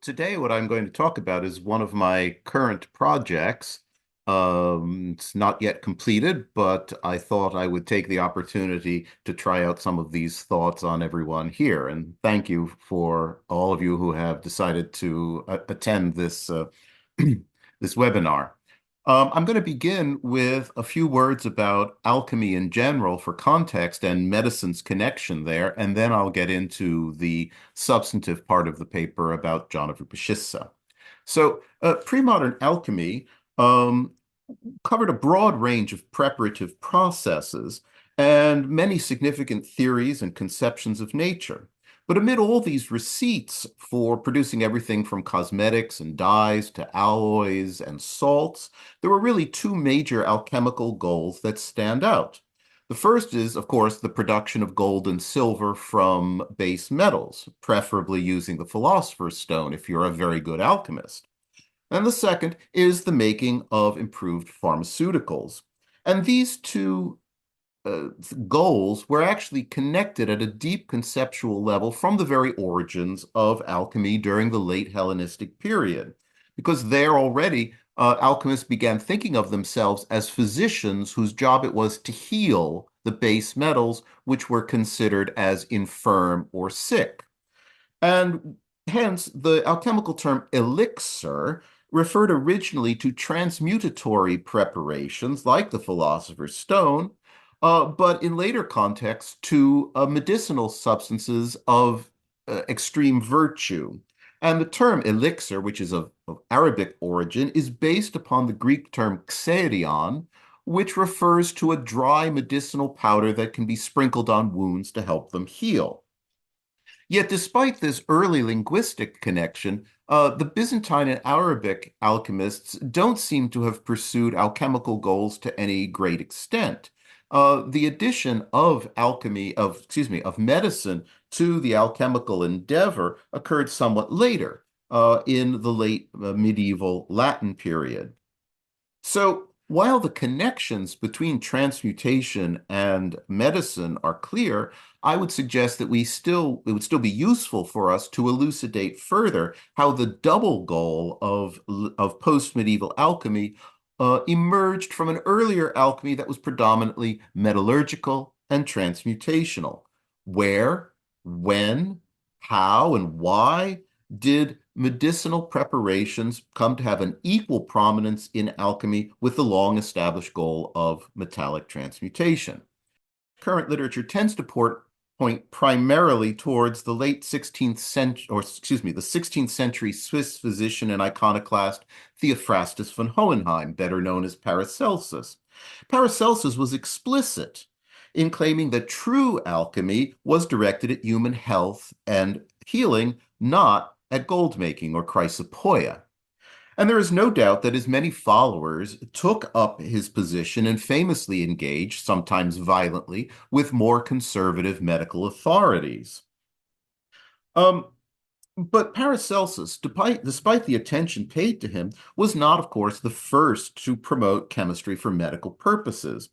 Today what I'm going to talk about is one of my current projects. It's not yet completed, but I thought I would take the opportunity to try out some of these thoughts on everyone here. And thank you for all of you who have decided to attend this this webinar. I'm going to begin with a few words about alchemy in general for context and medicine's connection there, and then I'll get into the substantive part of the paper about John of Rupescissa. So, pre-modern alchemy um, covered a broad range of preparative processes and many significant theories and conceptions of nature. But amid all these receipts for producing everything from cosmetics and dyes to alloys and salts, there were really two major alchemical goals that stand out. The first is, of course, the production of gold and silver from base metals, preferably using the philosopher's stone if you're a very good alchemist. And the second is the making of improved pharmaceuticals. And these two uh, goals were actually connected at a deep conceptual level from the very origins of alchemy during the late Hellenistic period, because there already alchemists began thinking of themselves as physicians whose job it was to heal the base metals, which were considered as infirm or sick. And hence, the alchemical term elixir referred originally to transmutatory preparations like the philosopher's stone, but in later contexts to medicinal substances of extreme virtue. And the term elixir, which is of Arabic origin, is based upon the Greek term xerion, which refers to a dry medicinal powder that can be sprinkled on wounds to help them heal. Yet, despite this early linguistic connection, the Byzantine and Arabic alchemists don't seem to have pursued alchemical goals to any great extent. The addition of of medicine to the alchemical endeavor occurred somewhat later, in the late medieval Latin period. So while the connections between transmutation and medicine are clear, I would suggest that it would still be useful for us to elucidate further how the double goal of post-medieval alchemy emerged from an earlier alchemy that was predominantly metallurgical and transmutational. Where, when, how, and why did medicinal preparations come to have an equal prominence in alchemy with the long-established goal of metallic transmutation? Current literature tends to point primarily towards the late 16th century, or excuse me, the 16th century Swiss physician and iconoclast Theophrastus von Hohenheim, better known as Paracelsus. Paracelsus was explicit in claiming that true alchemy was directed at human health and healing, not at gold making or chrysopoeia. And there is no doubt that his many followers took up his position and famously engaged, sometimes violently, with more conservative medical authorities. Um, but Paracelsus, despite the attention paid to him, was not, of course, the first to promote chemistry for medical purposes.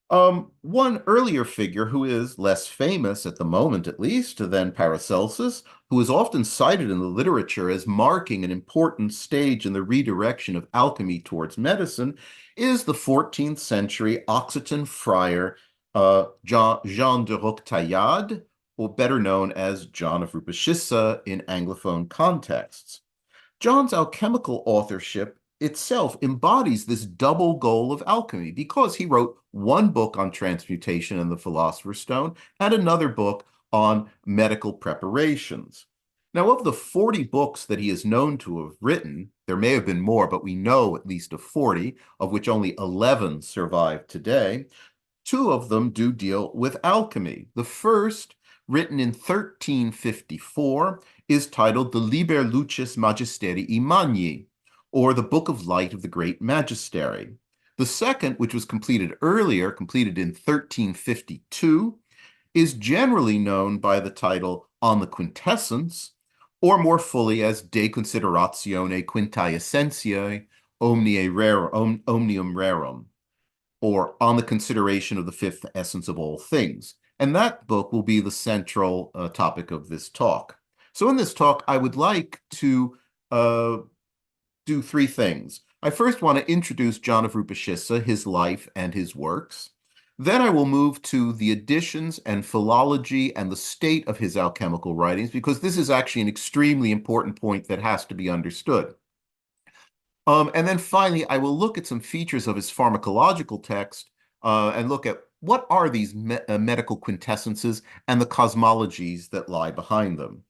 One earlier figure who is less famous at the moment, at least, than Paracelsus, who is often cited in the literature as marking an important stage in the redirection of alchemy towards medicine, is the 14th century Occitan friar Jean de Roctaillade, or better known as John of Rupescissa in Anglophone contexts. John's alchemical authorship itself embodies this double goal of alchemy because he wrote one book on transmutation and the Philosopher's Stone and another book on medical preparations. Now, of the 40 books that he is known to have written, there may have been more, but we know at least of 40, of which only 11 survive today. Two of them do deal with alchemy. The first, written in 1354, is titled The Liber Lucis Magisterii Magni, or the Book of Light of the Great Magistery. The second, which was completed earlier, completed in 1352, is generally known by the title On the Quintessence, or more fully as De Consideratione Quintae Essentiae Omnium Rerum, or On the Consideration of the Fifth Essence of All Things. And that book will be the central topic of this talk. So in this talk, I would like to uh, do three things. I first want to introduce John of Rupescissa, his life and his works. Then I will move to the editions and philology and the state of his alchemical writings, because this is actually an extremely important point that has to be understood. And then finally, I will look at some features of his pharmacological text and look at what are these medical quintessences and the cosmologies that lie behind them.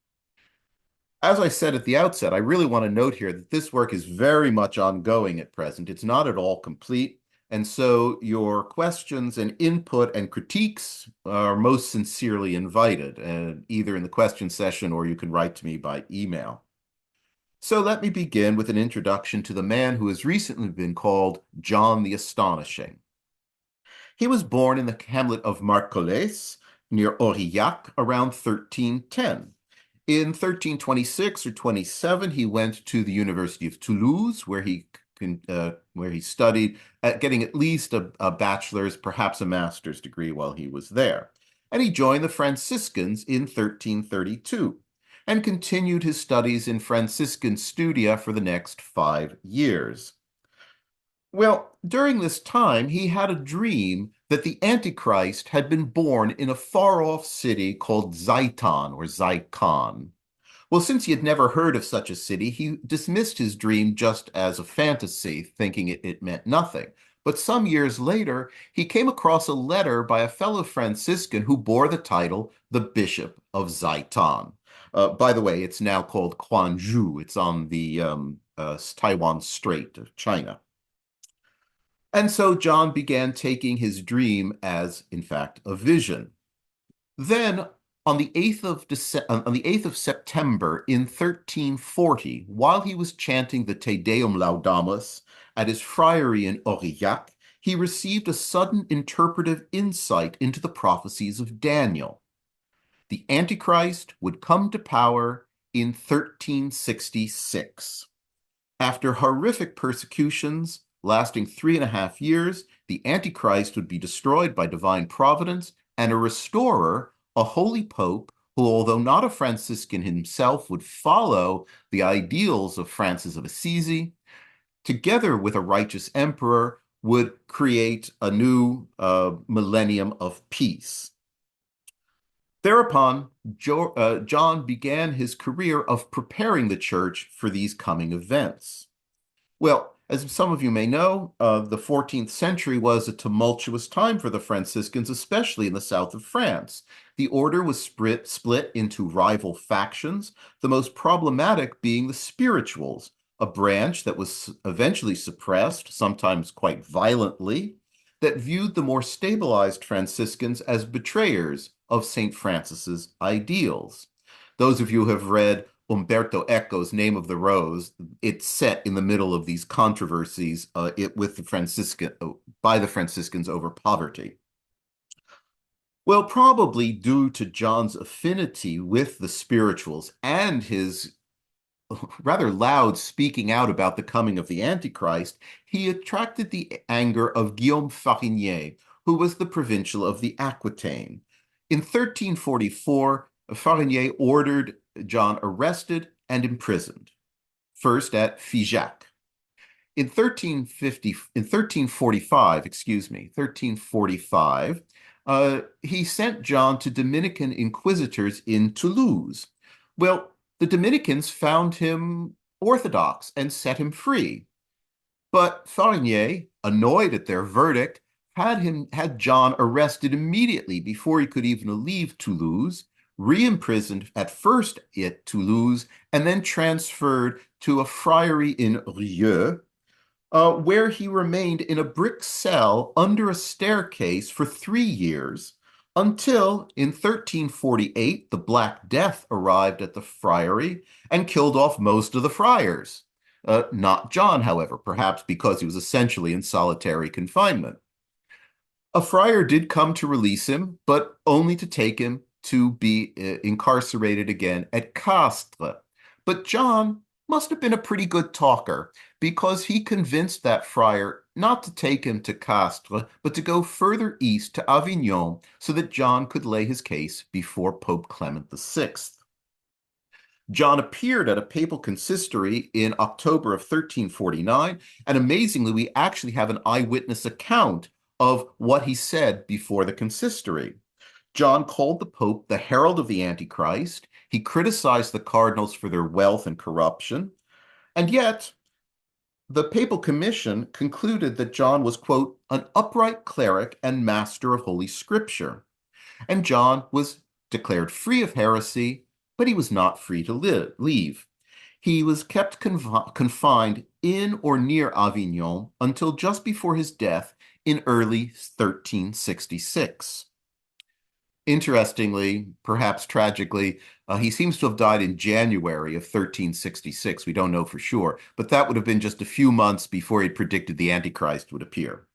As I said at the outset, I really want to note here that this work is very much ongoing at present. It's not at all complete. And so your questions and input and critiques are most sincerely invited, either in the question session or you can write to me by email. So let me begin with an introduction to the man who has recently been called John the Astonishing. He was born in the hamlet of Marcoles, near Aurillac, around 1310. In 1326 or 27, he went to the University of Toulouse, where he studied, getting at least a bachelor's, perhaps a master's degree while he was there. And he joined the Franciscans in 1332 and continued his studies in Franciscan studia for the next 5 years. Well, during this time, he had a dream that the Antichrist had been born in a far-off city called Zaitan or Zaikon. Well, since he had never heard of such a city, he dismissed his dream just as a fantasy, thinking it meant nothing. But some years later, he came across a letter by a fellow Franciscan who bore the title the Bishop of Zaitan. By the way, it's now called Quanzhou. It's on the Taiwan Strait of China. And so John began taking his dream as, in fact, a vision. Then, on the 8th of September in 1340, while he was chanting the Te Deum Laudamus at his friary in Aurillac, he received a sudden interpretive insight into the prophecies of Daniel. The Antichrist would come to power in 1366. After horrific persecutions lasting 3.5 years, the Antichrist would be destroyed by divine providence, and a restorer, a holy pope, who, although not a Franciscan himself, would follow the ideals of Francis of Assisi, together with a righteous emperor, would create a new millennium of peace. Thereupon, John began his career of preparing the church for these coming events. Well, as some of you may know, the 14th century was a tumultuous time for the Franciscans, especially in the south of France. The order was split into rival factions, the most problematic being the spirituals, a branch that was eventually suppressed, sometimes quite violently, that viewed the more stabilized Franciscans as betrayers of St. Francis's ideals. Those of you who have read Umberto Eco's Name of the Rose, it's set in the middle of these controversies with by the Franciscans over poverty. Well, probably due to John's affinity with the spirituals and his rather loud speaking out about the coming of the Antichrist, he attracted the anger of Guillaume Farinier, who was the provincial of the Aquitaine. In 1344, Farinier ordered John arrested and imprisoned, first at Figeac. In 1345, he sent John to Dominican inquisitors in Toulouse. Well, the Dominicans found him orthodox and set him free. But Farinier, annoyed at their verdict, had John arrested immediately before he could even leave Toulouse, re-imprisoned at first at Toulouse, and then transferred to a friary in Rieux, where he remained in a brick cell under a staircase for 3 years, until in 1348 the Black Death arrived at the friary and killed off most of the friars. Not John, however, perhaps because he was essentially in solitary confinement. A friar did come to release him, but only to take him to be incarcerated again at Castres. But John must have been a pretty good talker, because he convinced that friar not to take him to Castres, but to go further east to Avignon so that John could lay his case before Pope Clement VI. John appeared at a papal consistory in October of 1349, and amazingly, we actually have an eyewitness account of what he said before the consistory. John called the Pope the herald of the Antichrist. He criticized the cardinals for their wealth and corruption. And yet, the papal commission concluded that John was, quote, an upright cleric and master of Holy Scripture. And John was declared free of heresy, but he was not free to leave. He was kept confined in or near Avignon until just before his death in early 1366. Interestingly, perhaps tragically, he seems to have died in January of 1366. We don't know for sure, but that would have been just a few months before he predicted the Antichrist would appear.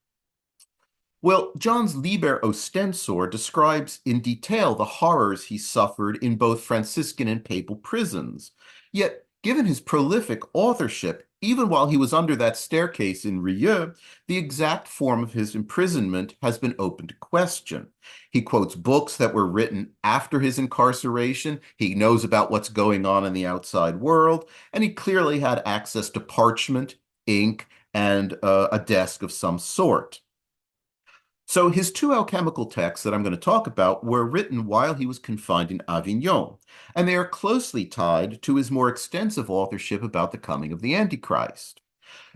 Well, John's Liber Ostensor describes in detail the horrors he suffered in both Franciscan and papal prisons. Yet, given his prolific authorship, even while he was under that staircase in Rieux, the exact form of his imprisonment has been open to question. He quotes books that were written after his incarceration. He knows about what's going on in the outside world, and he clearly had access to parchment, ink, and a desk of some sort. So his two alchemical texts that I'm going to talk about were written while he was confined in Avignon, and they are closely tied to his more extensive authorship about the coming of the Antichrist.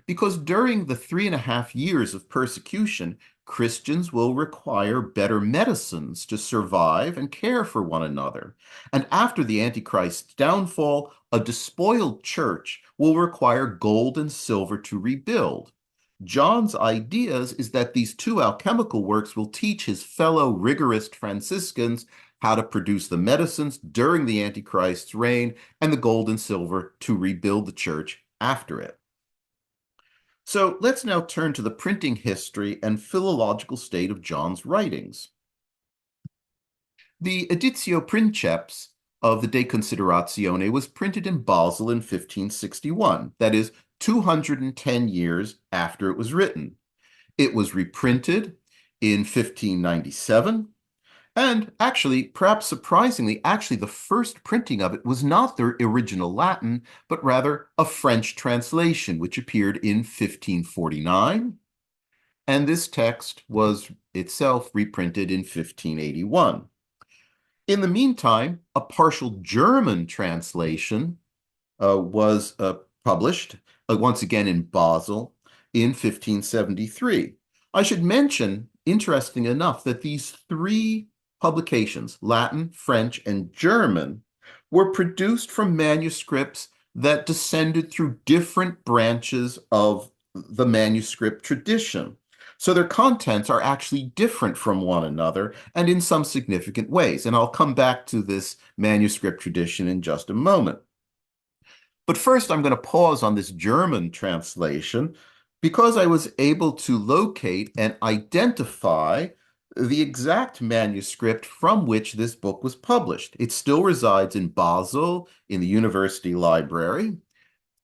Because during the 3.5 years of persecution, Christians will require better medicines to survive and care for one another. And after the Antichrist's downfall, a despoiled church will require gold and silver to rebuild. John's ideas is that these two alchemical works will teach his fellow rigorist Franciscans how to produce the medicines during the Antichrist's reign and the gold and silver to rebuild the church after it. So let's now turn to the printing history and philological state of John's writings. The Editio Princeps of the De Consideracione was printed in Basel in 1561, that is, 210 years after it was written. It was reprinted in 1597, and actually, perhaps surprisingly, the first printing of it was not the original Latin, but rather a French translation, which appeared in 1549, and this text was itself reprinted in 1581. In the meantime, a partial German translation was published, once again in Basel, in 1573. I should mention, interesting enough, that these three publications, Latin, French, and German, were produced from manuscripts that descended through different branches of the manuscript tradition. So their contents are actually different from one another and in some significant ways. And I'll come back to this manuscript tradition in just a moment. But first, I'm going to pause on this German translation because I was able to locate and identify the exact manuscript from which this book was published. It still resides in Basel in the university library.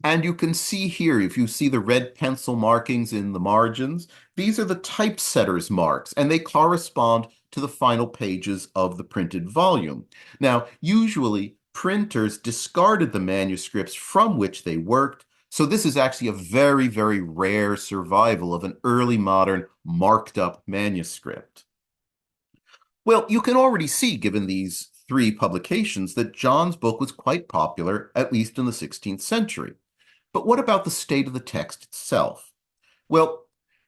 And you can see here, if you see the red pencil markings in the margins, these are the typesetter's marks, and they correspond to the final pages of the printed volume. Now, usually printers discarded the manuscripts from which they worked, so this is actually a very, very rare survival of an early modern marked up manuscript. Well, you can already see, given these three publications, that John's book was quite popular, at least in the 16th century. But what about the state of the text itself? Well,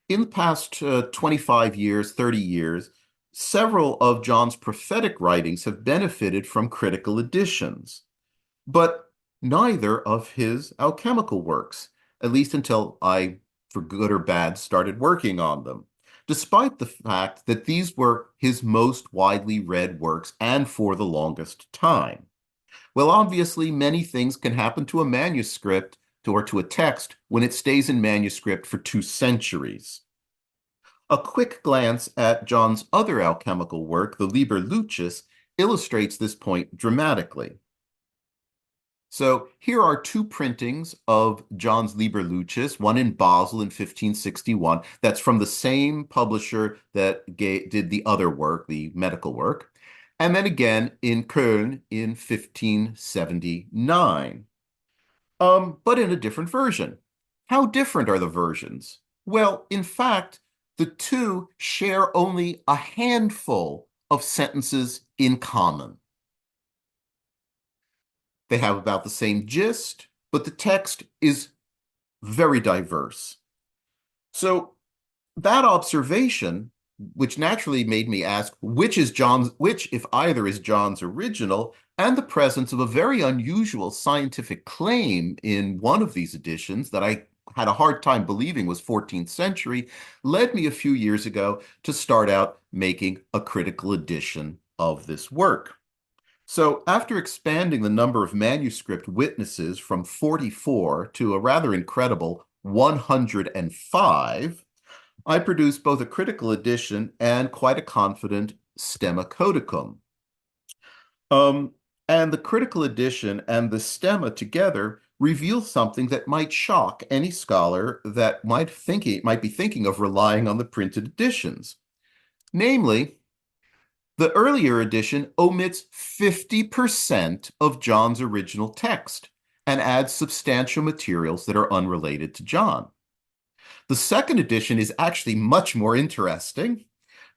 in the past 25 years, 30 years, several of John's prophetic writings have benefited from critical editions, but neither of his alchemical works, at least until I, for good or bad, started working on them, despite the fact that these were his most widely read works and for the longest time. Well, obviously, many things can happen to a manuscript or to a text when it stays in manuscript for 2 centuries. A quick glance at John's other alchemical work, the Liber Lucis, illustrates this point dramatically. So here are 2 printings of John's Liber Lucis, one in Basel in 1561. That's from the same publisher that did the other work, the medical work. and then again in Köln in 1579. But in a different version. How different are the versions? Well, in fact, the two share only a handful of sentences in common. They have about the same gist, but the text is very diverse. So that observation, which naturally made me ask which, if either, is John's original, and the presence of a very unusual scientific claim in one of these editions that I had a hard time believing was 14th century, led me a few years ago to start out making a critical edition of this work. So after expanding the number of manuscript witnesses from 44 to a rather incredible 105, I produced both a critical edition and quite a confident stemma codicum. Um, and the critical edition and the stemma together reveal something that might shock any scholar that might be thinking of relying on the printed editions. Namely, the earlier edition omits 50% of John's original text and adds substantial materials that are unrelated to John. The second edition is actually much more interesting.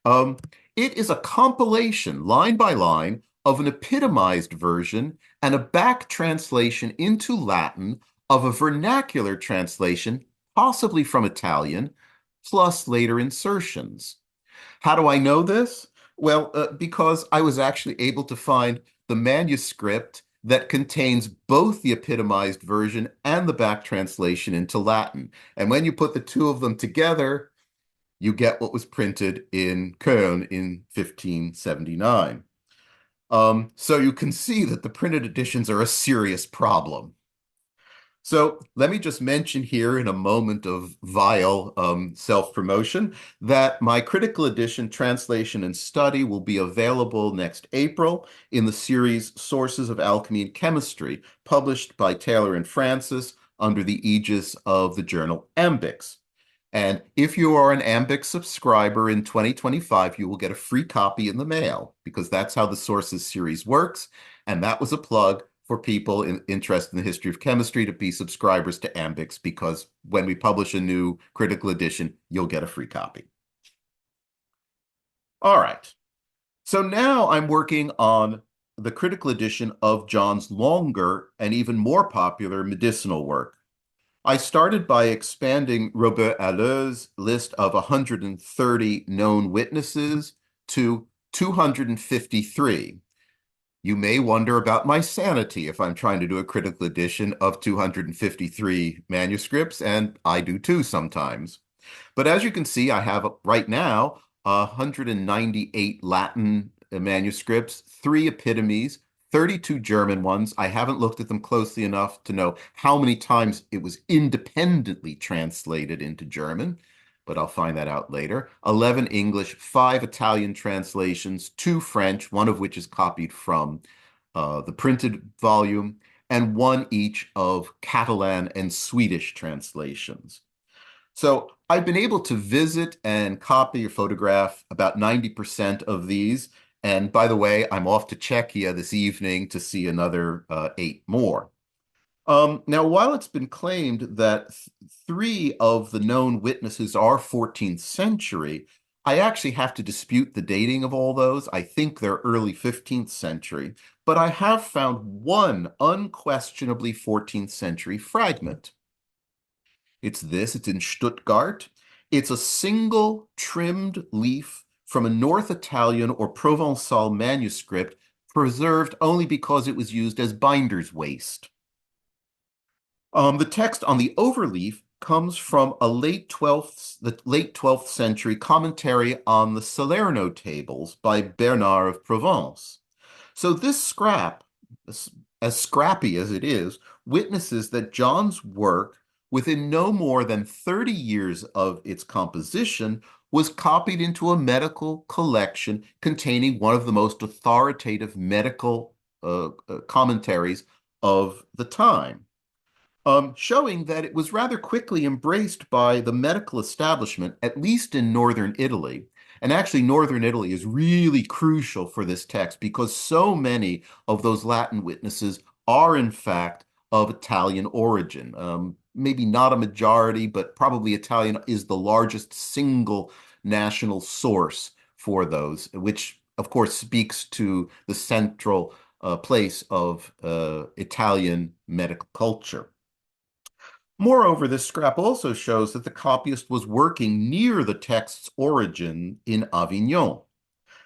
Um, it is a compilation, line by line, of an epitomized version and a back translation into Latin of a vernacular translation, possibly from Italian, plus later insertions. How do I know this? Well, because I was actually able to find the manuscript that contains both the epitomized version and the back translation into Latin. And when you put the two of them together, you get what was printed in Köln in 1579. So you can see that the printed editions are a serious problem. So let me just mention here in a moment of vile self-promotion that my critical edition translation and study will be available next April in the series Sources of Alchemy and Chemistry, published by Taylor and Francis under the aegis of the journal Ambix. And if you are an Ambix subscriber in 2025, you will get a free copy in the mail because that's how the Sources series works. And that was a plug for people interested in the history of chemistry to be subscribers to Ambix, because when we publish a new critical edition, you'll get a free copy. All right. So now I'm working on the critical edition of John's longer and even more popular medicinal work. I started by expanding Robert Halle's list of 130 known witnesses to 253. You may wonder about my sanity if I'm trying to do a critical edition of 253 manuscripts, and I do too sometimes. But as you can see, I have right now 198 Latin manuscripts, 3 epitomes, 32 German ones. I haven't looked at them closely enough to know how many times it was independently translated into German, but I'll find that out later. 11 English, 5 Italian translations, 2 French, one of which is copied from the printed volume, and 1 each of Catalan and Swedish translations. So I've been able to visit and copy or photograph about 90% of these. And by the way, I'm off to Czechia this evening to see another 8 more. Now, while it's been claimed that 3 of the known witnesses are 14th century, I actually have to dispute the dating of all those. I think they're early 15th century, but I have found one unquestionably 14th century fragment. It's in Stuttgart. It's a single trimmed leaf from a North Italian or Provençal manuscript preserved only because it was used as binder's waste. The text on the overleaf comes from the late 12th century commentary on the Salerno tables by Bernard of Provence. So this scrap, as scrappy as it is, witnesses that John's work, within no more than 30 years of its composition, was copied into a medical collection containing one of the most authoritative medical commentaries of the time. Showing that it was rather quickly embraced by the medical establishment, at least in northern Italy, And actually, northern Italy is really crucial for this text because so many of those Latin witnesses are, in fact, of Italian origin. Maybe not a majority, but probably Italian is the largest single national source for those, which, of course, speaks to the central place of Italian medical culture. Moreover, this scrap also shows that the copyist was working near the text's origin in Avignon.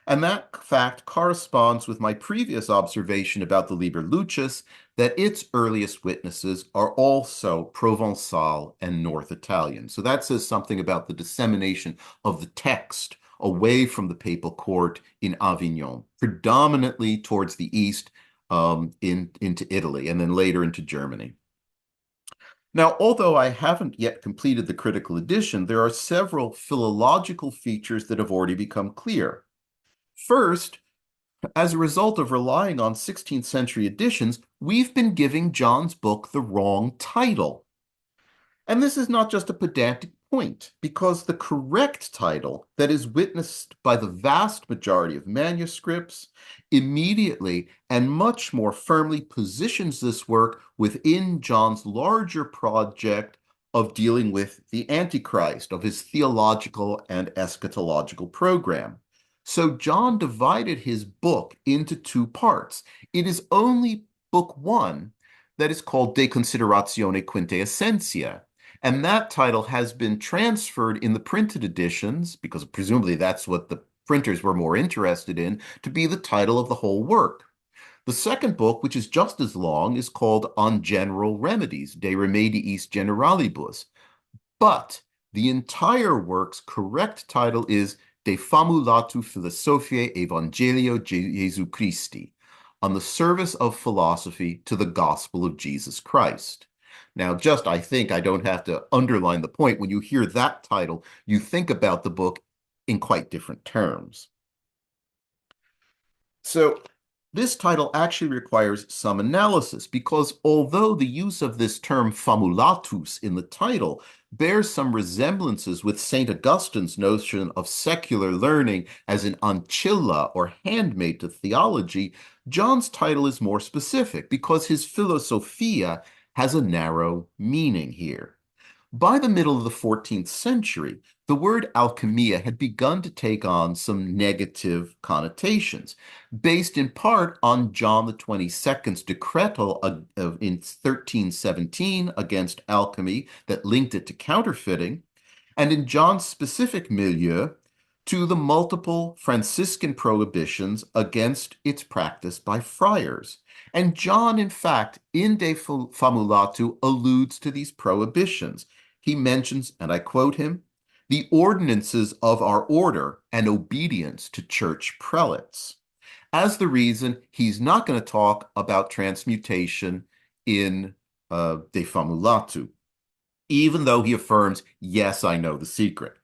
And that fact corresponds with my previous observation about the Liber Lucis, that its earliest witnesses are also Provençal and North Italian. So that says something about the dissemination of the text away from the papal court in Avignon, predominantly towards the east, into Italy, and then later into Germany. Now, although I haven't yet completed the critical edition, there are several philological features that have already become clear. First, as a result of relying on 16th century editions, we've been giving John's book the wrong title. And this is not just a pedantic point, because the correct title that is witnessed by the vast majority of manuscripts immediately and much more firmly positions this work within John's larger project of dealing with the Antichrist, of his theological and eschatological program. So John divided his book into two parts. It is only book one that is called De Consideracione, Quinte, Essentie. And that title has been transferred in the printed editions, because presumably that's what the printers were more interested in, to be the title of the whole work. The second book, which is just as long, is called On General Remedies, De Remediis Generalibus. But the entire work's correct title is De Famulatu Philosophie Evangelio Jesu Christi, on the service of philosophy to the gospel of Jesus Christ. Now, I think I don't have to underline the point. When you hear that title, you think about the book in quite different terms. So this title actually requires some analysis, because although the use of this term famulatus in the title bears some resemblances with St. Augustine's notion of secular learning as an ancilla or handmaid to theology, John's title is more specific because his philosophia has a narrow meaning here. By the middle of the 14th century, the word alchemia had begun to take on some negative connotations, based in part on John the 22nd's decretal in 1317 against alchemy that linked it to counterfeiting, and in John's specific milieu to the multiple Franciscan prohibitions against its practice by friars. And John, in fact, in De Famulatu, alludes to these prohibitions. He mentions, and I quote him, the ordinances of our order and obedience to church prelates, as the reason he's not going to talk about transmutation in De Famulatu, even though he affirms, yes, I know the secret.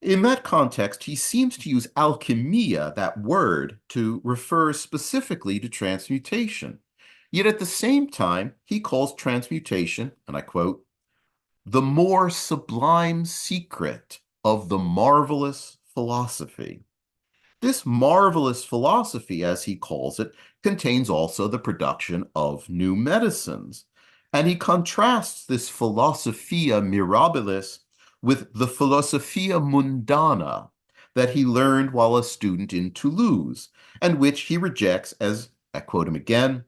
In that context, he seems to use alchemia, that word, to refer specifically to transmutation. Yet at the same time, he calls transmutation, and I quote, the more sublime secret of the marvelous philosophy. This marvelous philosophy, as he calls it, contains also the production of new medicines. And he contrasts this philosophia mirabilis with the philosophia mundana that he learned while a student in Toulouse, and which he rejects as, I quote him again,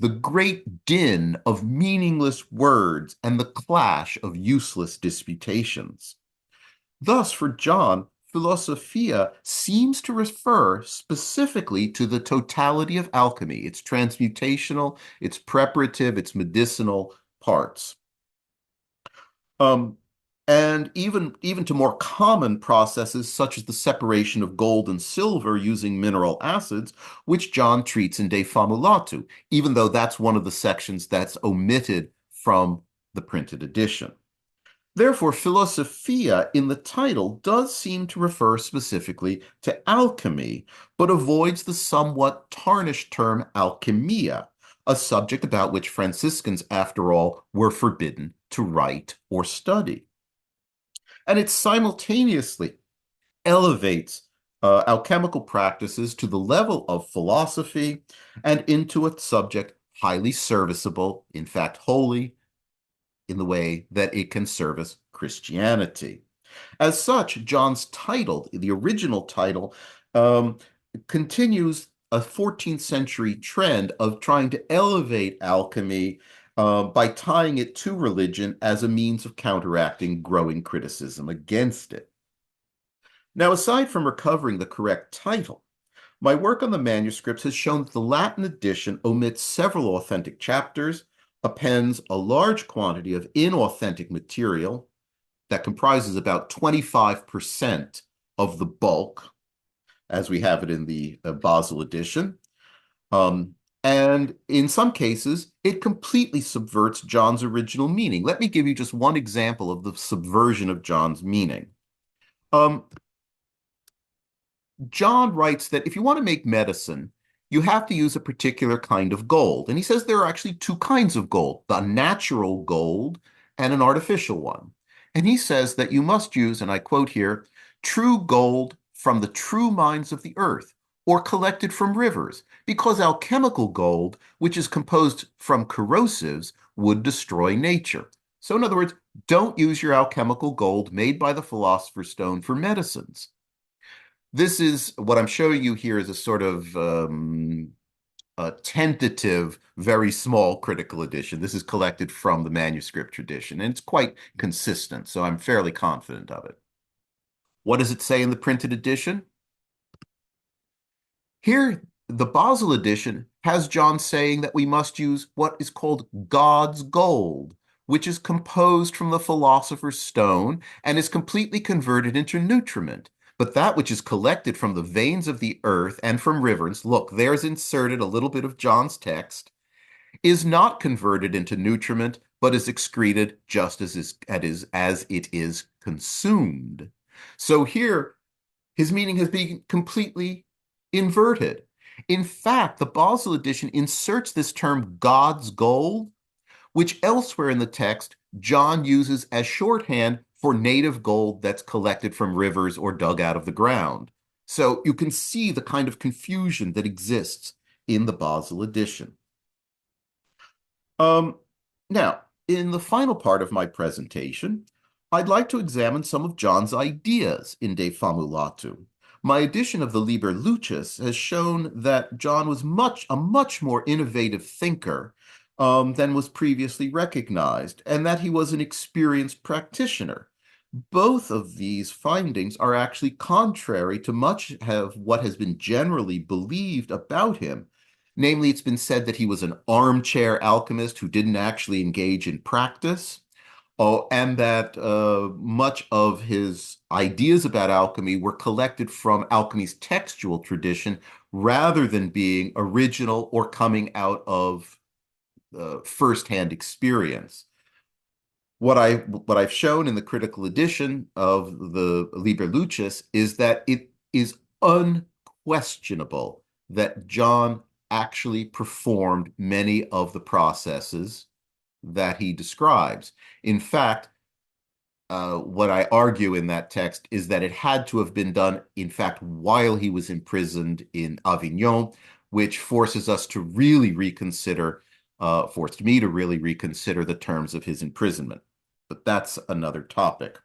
the great din of meaningless words and the clash of useless disputations. Thus, for John, philosophia seems to refer specifically to the totality of alchemy, its transmutational, its preparative, its medicinal parts. And even to more common processes such as the separation of gold and silver using mineral acids, which John treats in De Famulatu, even though that's one of the sections that's omitted from the printed edition. Therefore, philosophia in the title does seem to refer specifically to alchemy, but avoids the somewhat tarnished term alchemia, a subject about which Franciscans, after all, were forbidden to write or study. And it's simultaneously elevates alchemical practices to the level of philosophy and into a subject highly serviceable, in fact, holy, in the way that it can service Christianity. As such, John's title, the original title, um, continues a 14th century trend of trying to elevate alchemy by tying it to religion as a means of counteracting growing criticism against it. Now, aside from recovering the correct title, my work on the manuscripts has shown that the Latin edition omits several authentic chapters, appends a large quantity of inauthentic material that comprises about 25% of the bulk, as we have it in the Basel edition. And in some cases, it completely subverts John's original meaning. Let me give you just one example of the subversion of John's meaning. Um, John writes that if you want to make medicine, you have to use a particular kind of gold. And he says there are actually two kinds of gold, the natural gold and an artificial one. And he says that you must use, and I quote here, true gold from the true mines of the earth or collected from rivers, because alchemical gold, which is composed from corrosives, would destroy nature. So in other words, don't use your alchemical gold made by the philosopher's stone for medicines. This is what I'm showing you here is a sort of a tentative, very small critical edition. This is collected from the manuscript tradition, and it's quite consistent, so I'm fairly confident of it. What does it say in the printed edition? Here, the Basel edition has John saying that we must use what is called God's gold, which is composed from the philosopher's stone and is completely converted into nutriment. But that which is collected from the veins of the earth and from rivers, look, there's inserted a little bit of John's text, is not converted into nutriment, but is excreted just as it is consumed. So here, his meaning has been completely inverted. In fact, the Basel edition inserts this term God's gold, which elsewhere in the text, John uses as shorthand for native gold that's collected from rivers or dug out of the ground. So you can see the kind of confusion that exists in the Basel edition. Um, Now, in the final part of my presentation, I'd like to examine some of John's ideas in De Famulatu. My edition of the Liber Lucis has shown that John was a much more innovative thinker than was previously recognized, and that he was an experienced practitioner. Both of these findings are actually contrary to much of what has been generally believed about him. Namely, it's been said that he was an armchair alchemist who didn't actually engage in practice. Oh, and that much of his ideas about alchemy were collected from alchemy's textual tradition rather than being original or coming out of firsthand experience. What I've shown in the critical edition of the Liber Lucis is that it is unquestionable that John actually performed many of the processes that he describes. In fact, what I argue in that text is that it had to have been done, in fact, while he was imprisoned in Avignon, which forces us to really reconsider, forced me to really reconsider the terms of his imprisonment. But that's another topic.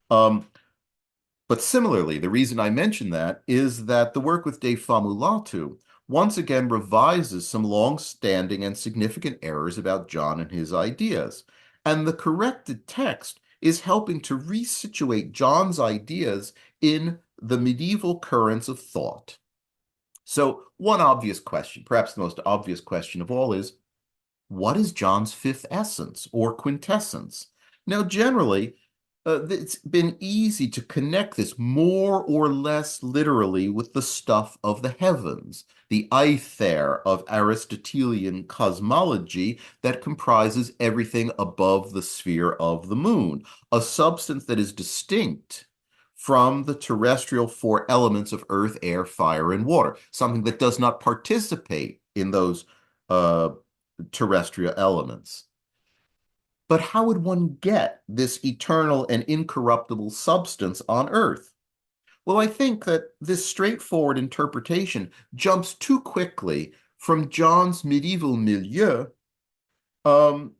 But similarly, the reason I mention that is that the work with De Famulatu once again revises some long-standing and significant errors about John and his ideas. And the corrected text is helping to resituate John's ideas in the medieval currents of thought. So one obvious question, perhaps the most obvious question of all, is what is John's fifth essence or quintessence? Now, generally, it's been easy to connect this more or less literally with the stuff of the heavens, the aether of Aristotelian cosmology that comprises everything above the sphere of the moon, a substance that is distinct from the terrestrial four elements of earth, air, fire, and water, something that does not participate in those terrestrial elements. But how would one get this eternal and incorruptible substance on Earth? Well, I think that this straightforward interpretation jumps too quickly from John's medieval milieu um,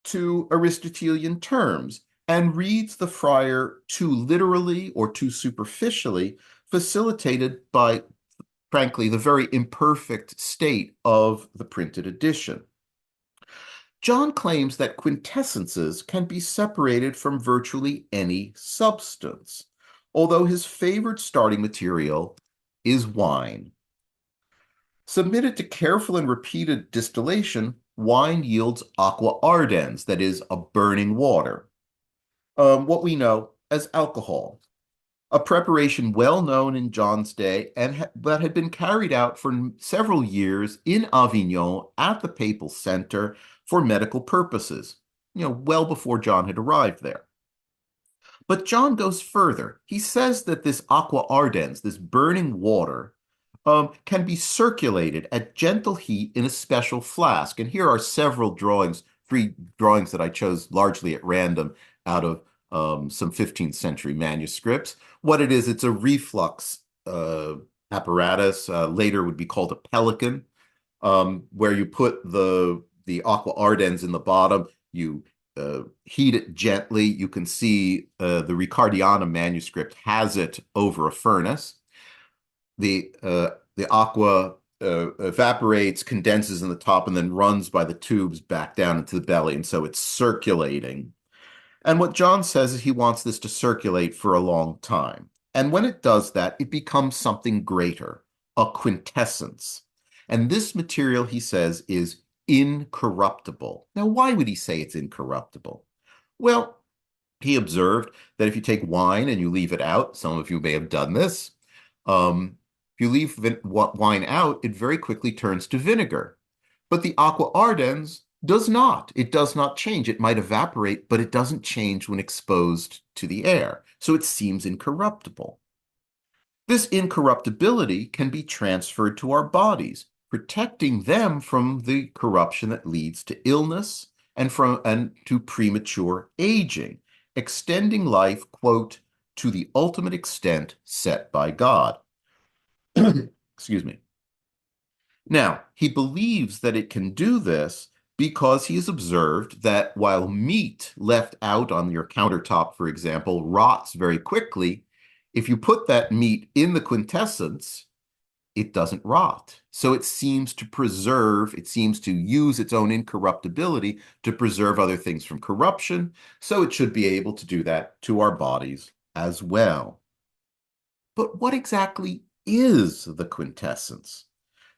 to Aristotelian terms and reads the friar too literally or too superficially, facilitated by, frankly, the very imperfect state of the printed edition. John claims that quintessences can be separated from virtually any substance, although his favored starting material is wine. Submitted to careful and repeated distillation, wine yields aqua ardens, that is, a burning water, what we know as alcohol, a preparation well known in John's day and that had been carried out for several years in Avignon at the papal center for medical purposes, well before John had arrived there. But John goes further. He says that this aqua ardens, this burning water, can be circulated at gentle heat in a special flask. And here are several drawings, three drawings that I chose largely at random out of some 15th century manuscripts. What it is, it's a reflux apparatus, later would be called a pelican, where you put the aqua ardens in the bottom, you heat it gently. You can see the Ricardiana manuscript has it over a furnace. The aqua evaporates, condenses in the top, and then runs by the tubes back down into the belly, and so it's circulating. And what John says is he wants this to circulate for a long time. And when it does that, it becomes something greater, a quintessence. And this material, he says, is incorruptible. Now, why would he say it's incorruptible? Well, he observed that if you take wine and you leave it out, some of you may have done this, if you leave wine out, it very quickly turns to vinegar. But the aqua ardens does not. It does not change. It might evaporate, but it doesn't change when exposed to the air. So it seems incorruptible. This incorruptibility can be transferred to our bodies, protecting them from the corruption that leads to illness and to premature aging, extending life, quote, to the ultimate extent set by God. Excuse me. Now, he believes that it can do this because he has observed that while meat left out on your countertop, for example, rots very quickly, if you put that meat in the quintessence, it doesn't rot. So it seems to preserve, it seems to use its own incorruptibility to preserve other things from corruption. So it should be able to do that to our bodies as well. But what exactly is the quintessence?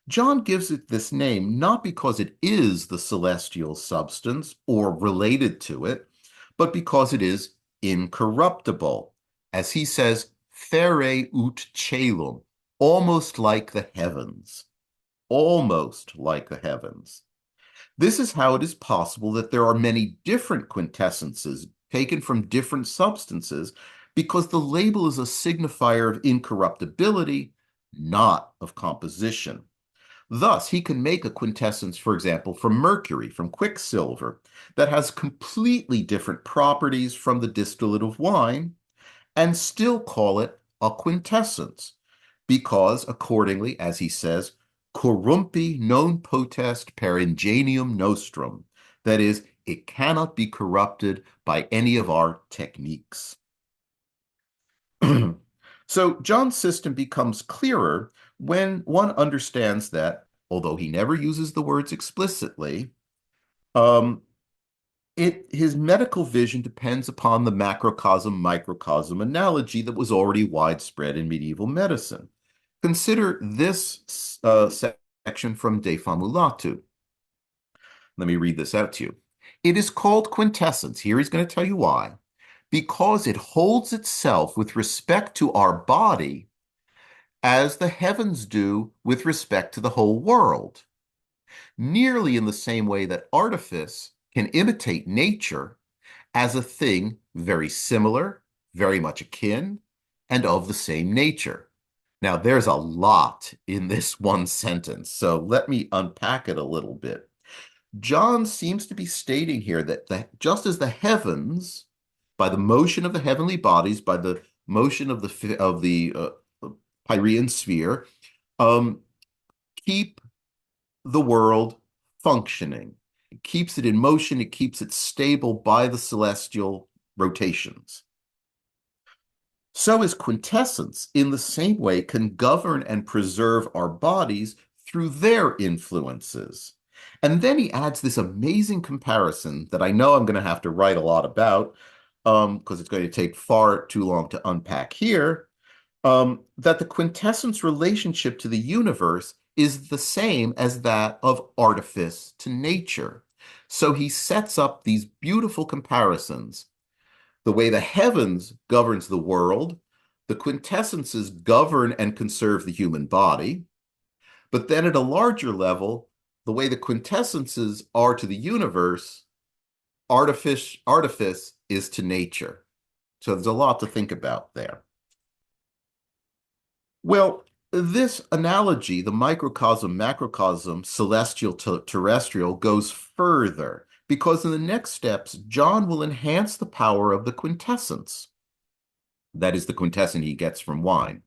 John gives it this name not because it is the celestial substance or related to it, but because it is incorruptible. As he says, fere ut caelum, almost like the heavens. Almost like the heavens. This is how it is possible that there are many different quintessences taken from different substances, because the label is a signifier of incorruptibility, not of composition. Thus, he can make a quintessence, for example, from mercury, from quicksilver, that has completely different properties from the distillate of wine, and still call it a quintessence, because accordingly, as he says, corrumpi non potest per ingenium nostrum, that is, it cannot be corrupted by any of our techniques. So John's system becomes clearer when one understands that, although he never uses the words explicitly, his medical vision depends upon the macrocosm-microcosm analogy that was already widespread in medieval medicine. Consider this section from De Famulatu. Let me read this out to you. It is called quintessence. Here he's going to tell you why. Because it holds itself with respect to our body as the heavens do with respect to the whole world, nearly in the same way that artifice can imitate nature as a thing very similar, very much akin, and of the same nature. Now, there's a lot in this one sentence, so let me unpack it a little bit. John seems to be stating here that just as the heavens, by the motion of the heavenly bodies, by the motion of the Pyrean sphere, um, keep the world functioning. It keeps it in motion. It keeps it stable by the celestial rotations. So is quintessence, in the same way, can govern and preserve our bodies through their influences. And then he adds this amazing comparison that I know I'm going to have to write a lot about, because it's going to take far too long to unpack here, that the quintessence relationship to the universe is the same as that of artifice to nature. So he sets up these beautiful comparisons. The way the heavens governs the world, the quintessences govern and conserve the human body. But then at a larger level, the way the quintessences are to the universe, artifice is to nature. So there's a lot to think about there. Well, this analogy, the microcosm, macrocosm, celestial to terrestrial, goes further because in the next steps, John will enhance the power of the quintessence. That is the quintessence he gets from wine.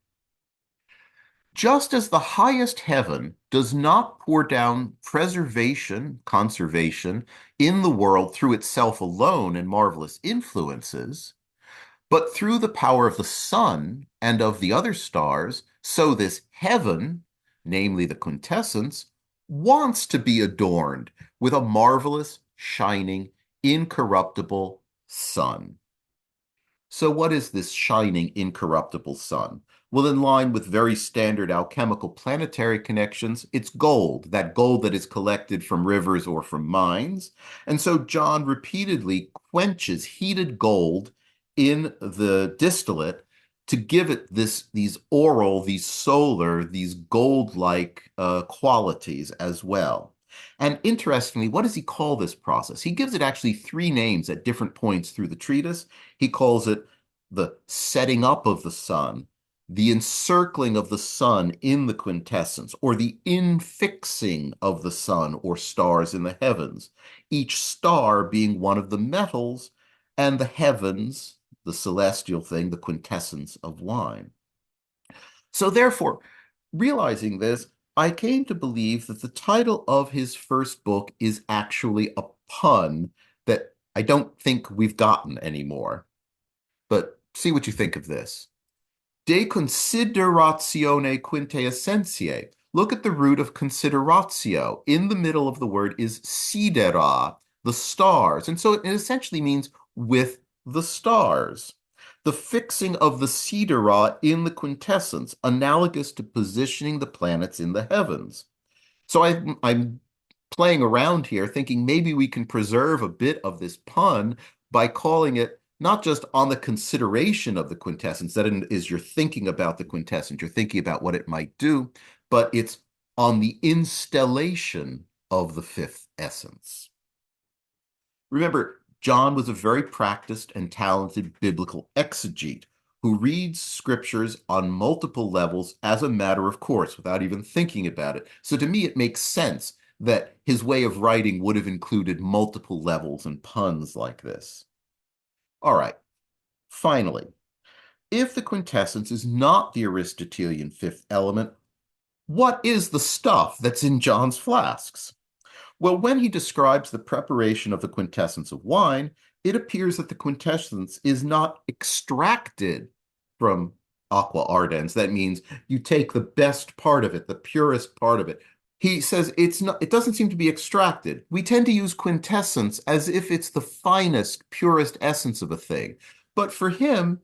Just as the highest heaven does not pour down preservation, conservation in the world through itself alone and marvelous influences, but through the power of the sun and of the other stars, so this heaven, namely the quintessence, wants to be adorned with a marvelous, shining, incorruptible sun. So what is this shining, incorruptible sun? Well, in line with very standard alchemical planetary connections, it's gold, that gold that is collected from rivers or from mines. And so John repeatedly quenches heated gold in the distillate to give it these aural, these solar, these gold-like qualities as well. And interestingly, what does he call this process? He gives it actually three names at different points through the treatise. He calls it the setting up of the sun, the encircling of the sun in the quintessence, or the infixing of the sun or stars in the heavens, each star being one of the metals, and the heavens, the celestial thing, the quintessence of wine. So therefore, realizing this, I came to believe that the title of his first book is actually a pun that I don't think we've gotten anymore. But see what you think of this. De consideracione quinte essentiae. Look at the root of consideratio. In the middle of the word is sidera, the stars. And so it essentially means with the stars. The fixing of the sidera in the quintessence, analogous to positioning the planets in the heavens. So I'm playing around here, thinking maybe we can preserve a bit of this pun by calling it not just on the consideration of the quintessence, that is, you're thinking about the quintessence, you're thinking about what it might do, but it's on the installation of the fifth essence. Remember, John was a very practiced and talented biblical exegete who reads scriptures on multiple levels as a matter of course, without even thinking about it. So to me, it makes sense that his way of writing would have included multiple levels and puns like this. All right, finally, if the quintessence is not the Aristotelian fifth element, what is the stuff that's in John's flasks? Well, when he describes the preparation of the quintessence of wine, it appears that the quintessence is not extracted from aqua ardens. That means you take the best part of it, the purest part of it. He says it doesn't seem to be extracted. We tend to use quintessence as if it's the finest, purest essence of a thing. But for him,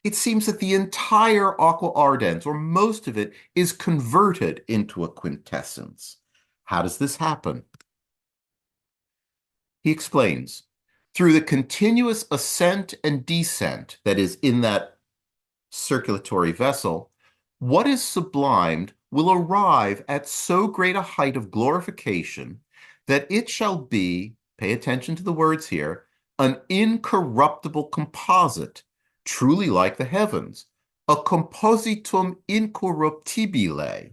it seems that the entire aqua ardens, or most of it, is converted into a quintessence. How does this happen? He explains, through the continuous ascent and descent that is in that circulatory vessel, what is sublimed will arrive at so great a height of glorification that it shall be, pay attention to the words here, an incorruptible composite, truly like the heavens, a compositum incorruptibile.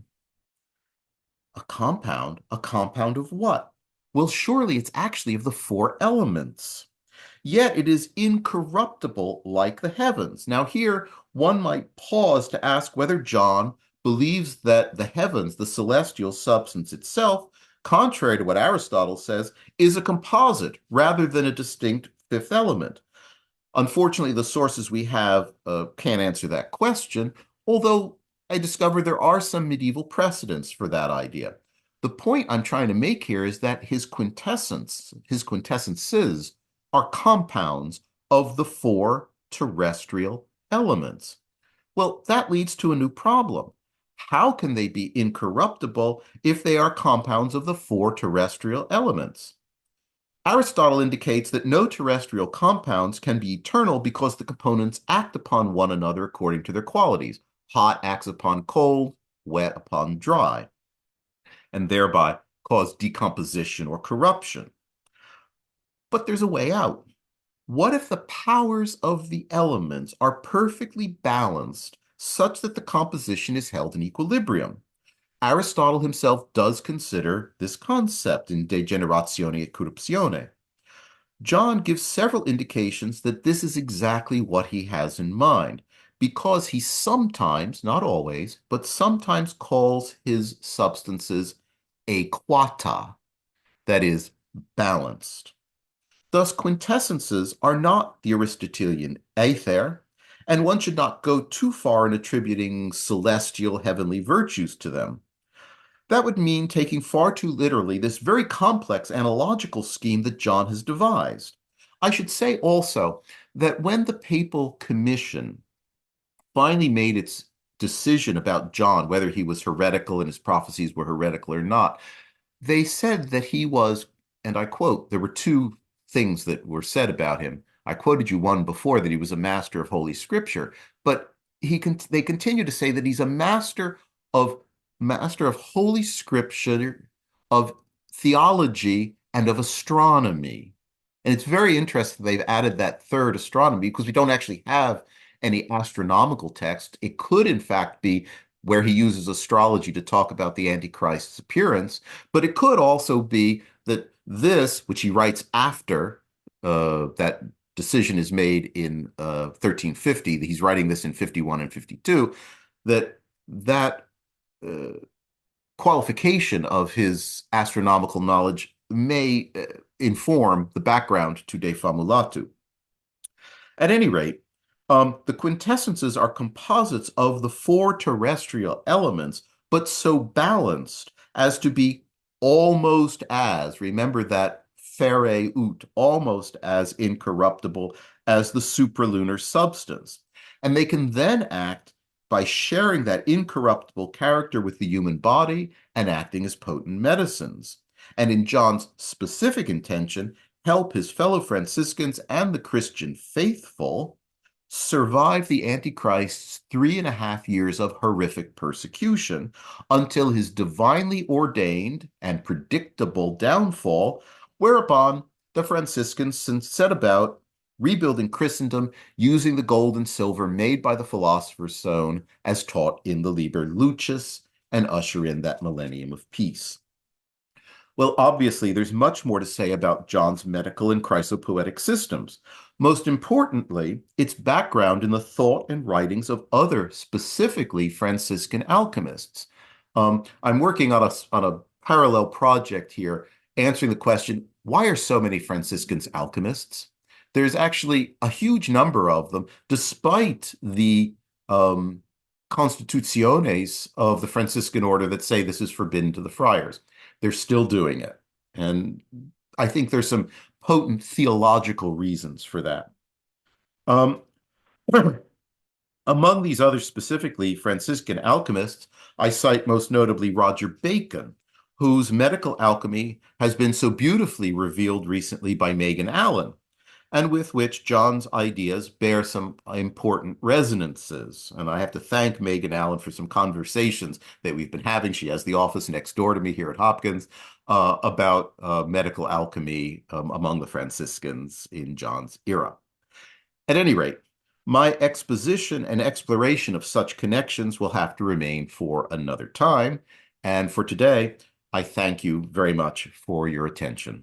A compound of what? Well, surely it's actually of the four elements. Yet it is incorruptible like the heavens. Now here, one might pause to ask whether John believes that the heavens, the celestial substance itself, contrary to what Aristotle says, is a composite rather than a distinct fifth element. Unfortunately, the sources we have can't answer that question, although I discovered there are some medieval precedents for that idea. The point I'm trying to make here is that his quintessences, are compounds of the four terrestrial elements. Well, that leads to a new problem. How can they be incorruptible if they are compounds of the four terrestrial elements? Aristotle indicates that no terrestrial compounds can be eternal because the components act upon one another according to their qualities. Hot acts upon cold, wet upon dry, and thereby cause decomposition or corruption. But there's a way out. What if the powers of the elements are perfectly balanced such that the composition is held in equilibrium? Aristotle himself does consider this concept in De Generatione et Corruptione. John gives several indications that this is exactly what he has in mind, because he sometimes, not always, but sometimes calls his substances aequata, that is, balanced. Thus, quintessences are not the Aristotelian aether, and one should not go too far in attributing celestial heavenly virtues to them. That would mean taking far too literally this very complex analogical scheme that John has devised. I should say also that when the Papal Commission finally made its decision about John, whether he was heretical and his prophecies were heretical or not, they said that he was, and I quote, there were two things that were said about him. I quoted you one before, that he was a master of Holy Scripture, but they continue to say that he's a master of Holy Scripture, of theology, and of astronomy. And it's very interesting they've added that third, astronomy, because we don't actually have any astronomical text. It could, in fact, be where he uses astrology to talk about the Antichrist's appearance, but it could also be that this, which he writes after that decision is made in 1350, he's writing this in 51 and 52, that qualification of his astronomical knowledge may inform the background to De Famulatu. At any rate, the quintessences are composites of the four terrestrial elements, but so balanced as to be almost as, remember that fere ut, almost as incorruptible as the supralunar substance. And they can then act by sharing that incorruptible character with the human body and acting as potent medicines. And in John's specific intention, help his fellow Franciscans and the Christian faithful survive the Antichrist's 3.5 years of horrific persecution until his divinely ordained and predictable downfall, whereupon the Franciscans set about rebuilding Christendom using the gold and silver made by the philosopher's stone as taught in the Liber Lucis, and usher in that millennium of peace. Well, obviously, there's much more to say about John's medical and chrysopoetic systems. Most importantly, its background in the thought and writings of other, specifically Franciscan alchemists. I'm working on a parallel project here, answering the question, why are so many Franciscans alchemists? There's actually a huge number of them, despite the constitutiones of the Franciscan order that say this is forbidden to the friars. They're still doing it. And I think there's some potent theological reasons for that. Among these other specifically Franciscan alchemists, I cite most notably Roger Bacon, whose medical alchemy has been so beautifully revealed recently by Megan Allen, and with which John's ideas bear some important resonances. And I have to thank Megan Allen for some conversations that we've been having. She has the office next door to me here at Hopkins about medical alchemy among the Franciscans in John's era. At any rate, my exposition and exploration of such connections will have to remain for another time. And for today, I thank you very much for your attention.